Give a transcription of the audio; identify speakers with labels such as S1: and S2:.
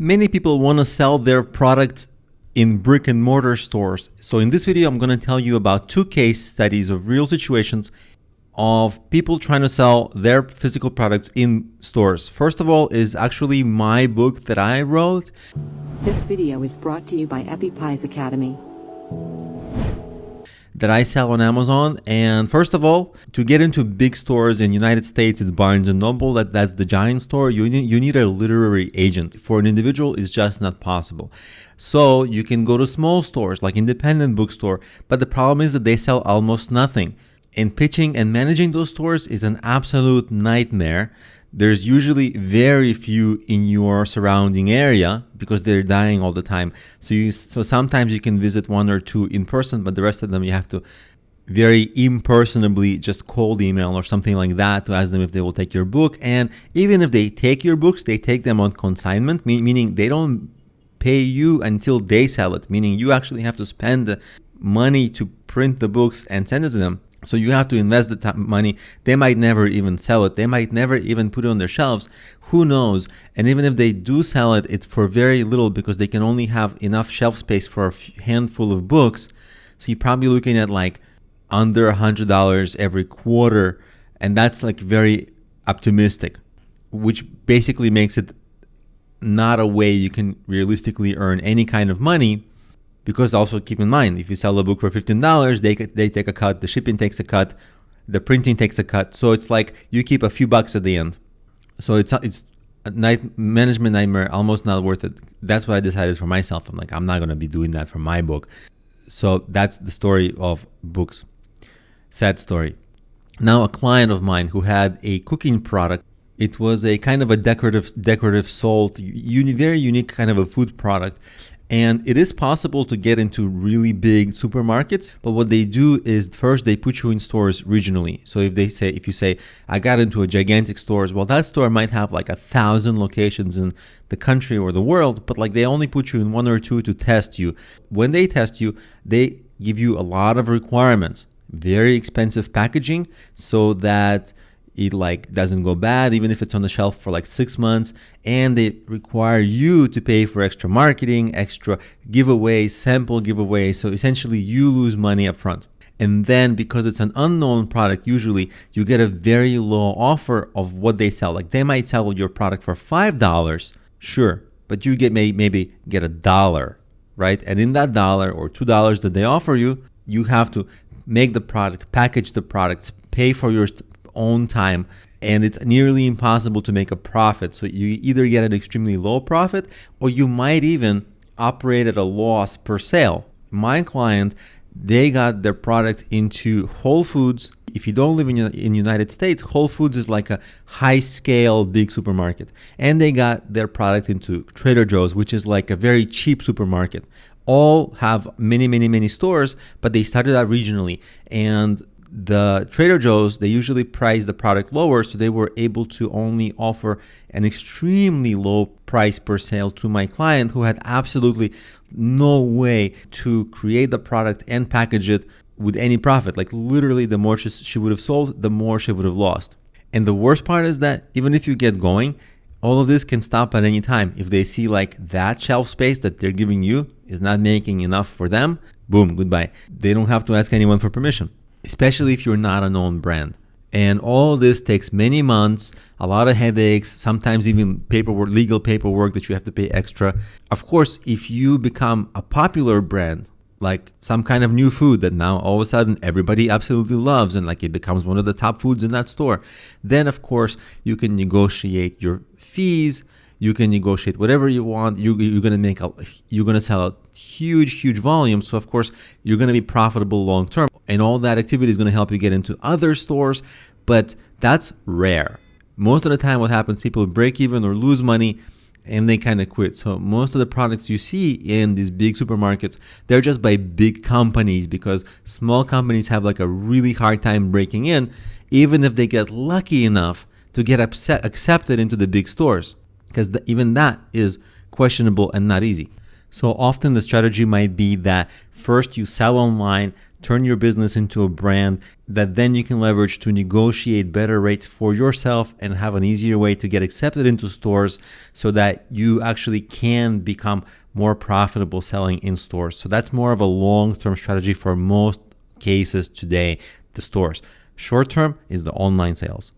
S1: Many people want to sell their products in brick and mortar stores. So in this video, I'm going to tell you about two case studies of real situations of people trying to sell their physical products in stores. First of all is actually my book that I wrote.
S2: This video is brought to you by EpiPies Academy.
S1: That I sell on Amazon. And first of all, to get into big stores in the United States, it's Barnes & Noble. That's the giant store. You need a literary agent. For an individual, it's just not possible. So you can go to small stores like independent bookstore, but the problem is that they sell almost nothing. And pitching and managing those stores is an absolute nightmare. There's usually very few in your surrounding area because they're dying all the time. So sometimes you can visit one or two in person, but the rest of them you have to very impersonably just cold email or something like that to ask them if they will take your book. And even if they take your books, they take them on consignment, meaning they don't pay you until they sell it, meaning you actually have to spend the money to print the books and send it to them. So you have to invest the money. They might never even sell it. They might never even put it on their shelves. Who knows? And even if they do sell it, it's for very little because they can only have enough shelf space for a handful of books. So you're probably looking at like under $100 every quarter. And that's like very optimistic, which basically makes it not a way you can realistically earn any kind of money. Because also keep in mind, if you sell a book for $15, they take a cut, the shipping takes a cut, the printing takes a cut. So it's like you keep a few bucks at the end. So it's a management nightmare, almost not worth it. That's what I decided for myself. I'm like, I'm not going to be doing that for my book. So that's the story of books. Sad story. Now a client of mine who had a cooking product. It was a kind of a decorative salt, very unique kind of a food product. And it is possible to get into really big supermarkets, but what they do is first they put you in stores regionally. So if you say, I got into a gigantic store, well, that store might have like 1,000 locations in the country or the world, but like they only put you in one or two to test you. When they test you, they give you a lot of requirements, very expensive packaging so that it like doesn't go bad even if it's on the shelf for like 6 months, and they require you to pay for extra marketing, extra giveaways, sample giveaways. So essentially you lose money up front. And then because it's an unknown product, usually you get a very low offer of what they sell. Like they might sell your product for $5, sure, but you get maybe get $1, right? And in that $1 or $2 that they offer you, you have to make the product, package the products, pay for your own time, and it's nearly impossible to make a profit. So you either get an extremely low profit or you might even operate at a loss per sale. My client, they got their product into Whole Foods. If you don't live in United States, Whole Foods is like a high scale big supermarket, and they got their product into Trader Joe's, which is like a very cheap supermarket. All have many stores, but they started out regionally. And the Trader Joe's, they usually price the product lower, so they were able to only offer an extremely low price per sale to my client who had absolutely no way to create the product and package it with any profit. Like literally the more she would have sold, the more she would have lost. And the worst part is that even if you get going, all of this can stop at any time. If they see like that shelf space that they're giving you is not making enough for them, boom, goodbye. They don't have to ask anyone for permission, especially if you're not a known brand. And all this takes many months, a lot of headaches, sometimes even paperwork, legal paperwork that you have to pay extra. Of course, if you become a popular brand, like some kind of new food that now all of a sudden everybody absolutely loves and like it becomes one of the top foods in that store, then of course you can negotiate your fees. You can negotiate whatever you want. You're gonna sell a huge volume. So of course you're gonna be profitable long term, and all that activity is gonna help you get into other stores. But that's rare. Most of the time, what happens? People break even or lose money, and they kind of quit. So most of the products you see in these big supermarkets, they're just by big companies, because small companies have like a really hard time breaking in, even if they get lucky enough to get accepted into the big stores, because even that is questionable and not easy. So often the strategy might be that first you sell online, turn your business into a brand that then you can leverage to negotiate better rates for yourself and have an easier way to get accepted into stores so that you actually can become more profitable selling in stores. So that's more of a long-term strategy for most cases today, the stores. Short-term is the online sales.